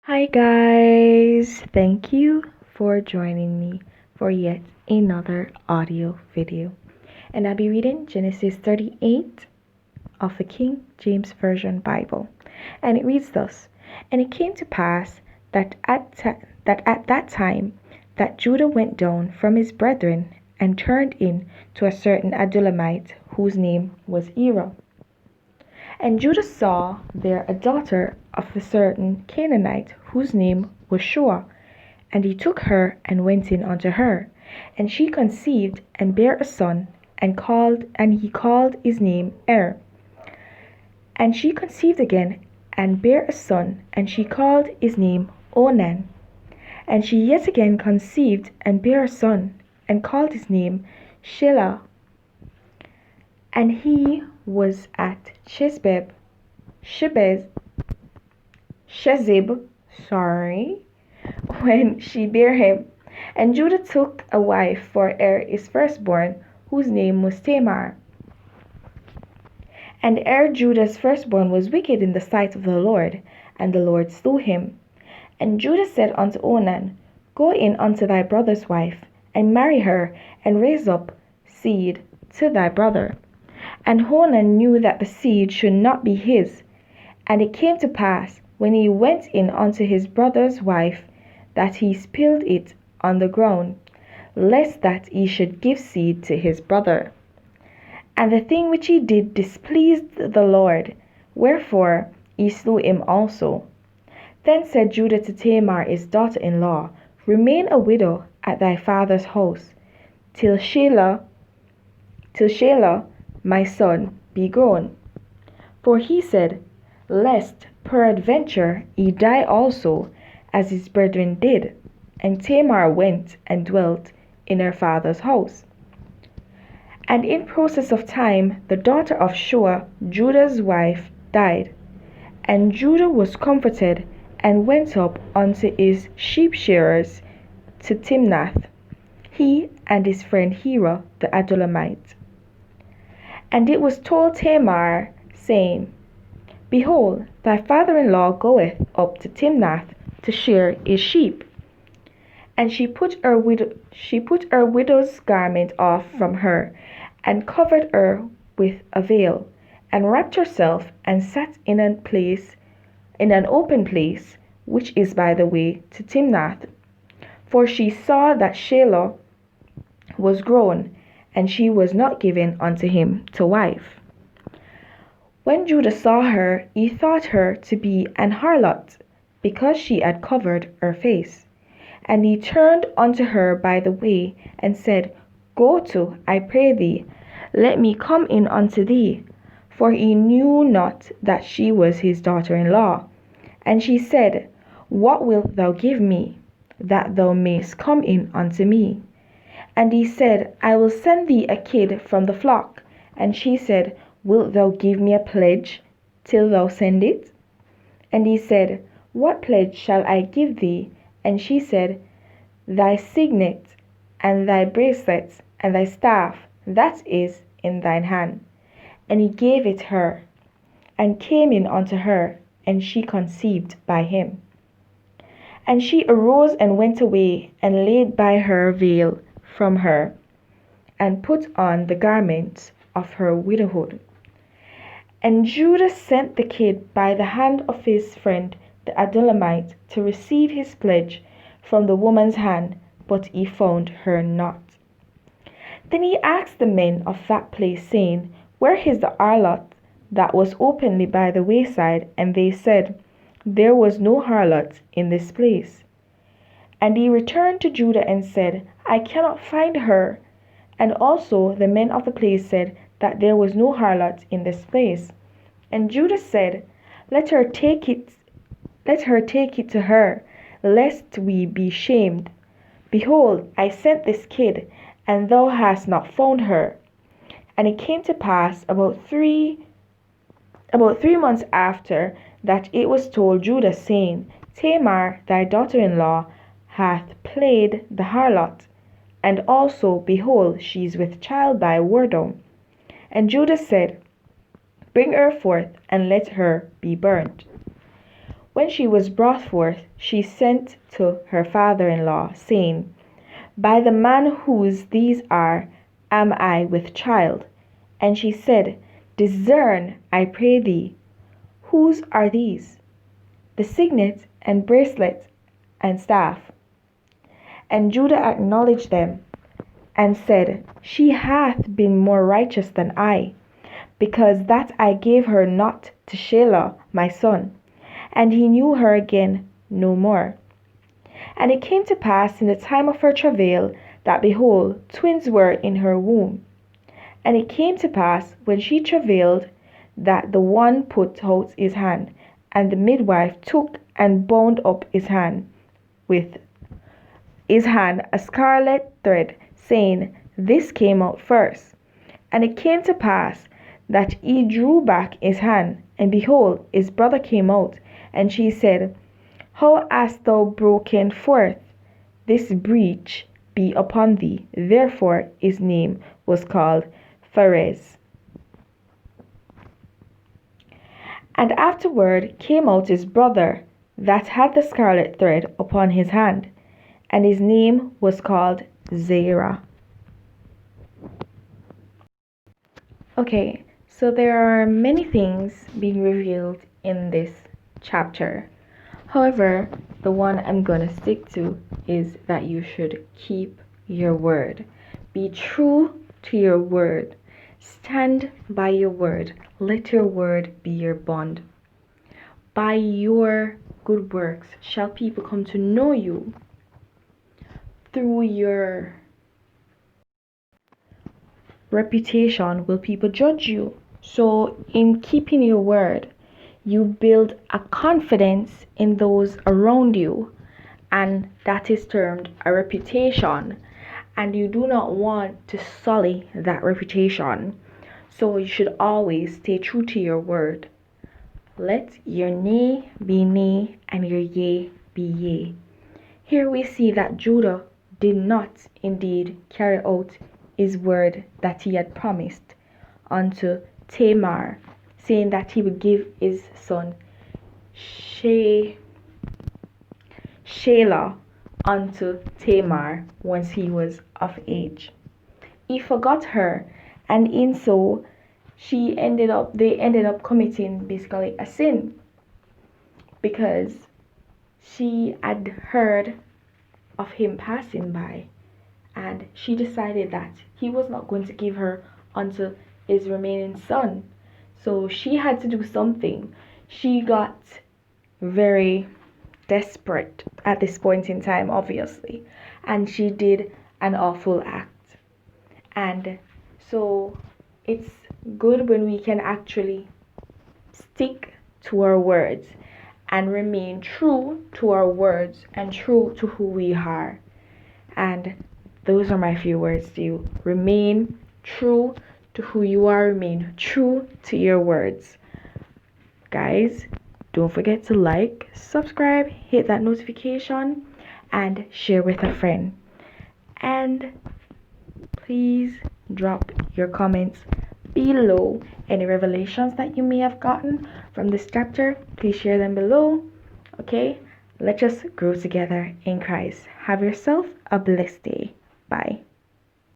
Hi guys, thank you for joining me for yet another audio video. And I'll be reading Genesis 38 of the King James Version Bible. And it reads thus: And it came to pass that at that time that Judah went down from his brethren and turned in to a certain Adullamite whose name was Erah. And Judah saw there a daughter of a certain Canaanite whose name was Shua. And he took her and went in unto her. And she conceived and bare a son, and he called his name And she conceived again and bare a son, and she called his name Onan. And she yet again conceived and bare a son, and called his name Shelah. And he was at Shezib, when she bare him. And Judah took a wife for his firstborn, whose name was Tamar. And Judah's firstborn was wicked in the sight of the Lord, and the Lord slew him. And Judah said unto Onan, Go in unto thy brother's wife, and marry her, and raise up seed to thy brother. And Onan knew that the seed should not be his. And it came to pass, when he went in unto his brother's wife, that he spilled it on the ground, lest that he should give seed to his brother. And the thing which he did displeased the Lord, wherefore he slew him also. Then said Judah to Tamar his daughter-in-law, Remain a widow at thy father's house, till Shelah, my son, be grown. For he said, Lest peradventure he die also, as his brethren did. And Tamar went and dwelt in her father's house. And in process of time the daughter of Shua, Judah's wife, died. And Judah was comforted, and went up unto his sheep shearers to Timnath, he and his friend Hira the Adullamite. And it was told Tamar, saying, Behold, thy father-in-law goeth up to Timnath to shear his sheep. And she put her widow's garment off from her, and covered her with a veil, and wrapped herself, and sat in an open place, which is by the way to Timnath. For she saw that Shelah was grown, and she was not given unto him to wife. When Judah saw her, he thought her to be an harlot, because she had covered her face. And he turned unto her by the way, and said, Go to, I pray thee, let me come in unto thee. For he knew not that she was his daughter-in-law. And she said, What wilt thou give me, that thou mayst come in unto me? And he said, I will send thee a kid from the flock. And she said, Wilt thou give me a pledge till thou send it? And he said, What pledge shall I give thee? And she said, Thy signet, and thy bracelets, and thy staff, that is in thine hand. And he gave it her, and came in unto her, and she conceived by him. And she arose and went away, and laid by her veil from her, and put on the garments of her widowhood. And Judah sent the kid by the hand of his friend the Adullamite to receive his pledge from the woman's hand, but he found her not. Then he asked the men of that place, saying, Where is the harlot that was openly by the wayside? And they said, There was no harlot in this place. And he returned to Judah and said, I cannot find her. And also the men of the place said that there was no harlot in this place. And Judah said, Let her take it to her, lest we be shamed. Behold, I sent this kid, and thou hast not found her. And it came to pass about three months after that it was told Judah, saying, Tamar thy daughter-in-law hath played the harlot, and also, behold, she is with child by a whoredom. And Judah said, Bring her forth, and let her be burnt. When she was brought forth, she sent to her father-in-law, saying, By the man whose these are, am I with child? And she said, Discern, I pray thee, whose are these? The signet and bracelet and staff. And Judah acknowledged them, and said, She hath been more righteous than I, because that I gave her not to Shelah my son. And he knew her again no more. And it came to pass in the time of her travail, that, behold, twins were in her womb. And it came to pass, when she travailed, that the one put out his hand, and the midwife took and bound up his hand with his hand a scarlet thread, saying, This came out first. And it came to pass that he drew back his hand, and behold, his brother came out. And she said, How hast thou broken forth? This breach be upon thee. Therefore his name was called Pharez. And afterward came out his brother that had the scarlet thread upon his hand, and his name was called Zerah. Okay, so there are many things being revealed in this chapter. However, the one I'm going to stick to is that you should keep your word. Be true to your word. Stand by your word. Let your word be your bond. By your good works shall people come to know you. Through your reputation will people judge you. So in keeping your word, you build a confidence in those around you, and that is termed a reputation, and you do not want to sully that reputation. So you should always stay true to your word. Let your nay be nay and your yea be yea. Here we see that Judah did not indeed carry out his word that he had promised unto Tamar, saying that he would give his son Shelah unto Tamar once he was of age. He forgot her, and in so they ended up committing basically a sin, because she had heard of him passing by, and she decided that he was not going to give her unto his remaining son. So she had to do something. She got very desperate at this point in time, obviously, and she did an awful act. And so it's good when we can actually stick to our words and remain true to our words and true to who we are. And those are my few words to you. Remain true to who you are. Remain true to your words. Guys, don't forget to like, subscribe, hit that notification, and share with a friend. And please drop your comments below. Any revelations that you may have gotten from this chapter, please share them below. Okay, let's just grow together in Christ. Have yourself a blessed day. Bye.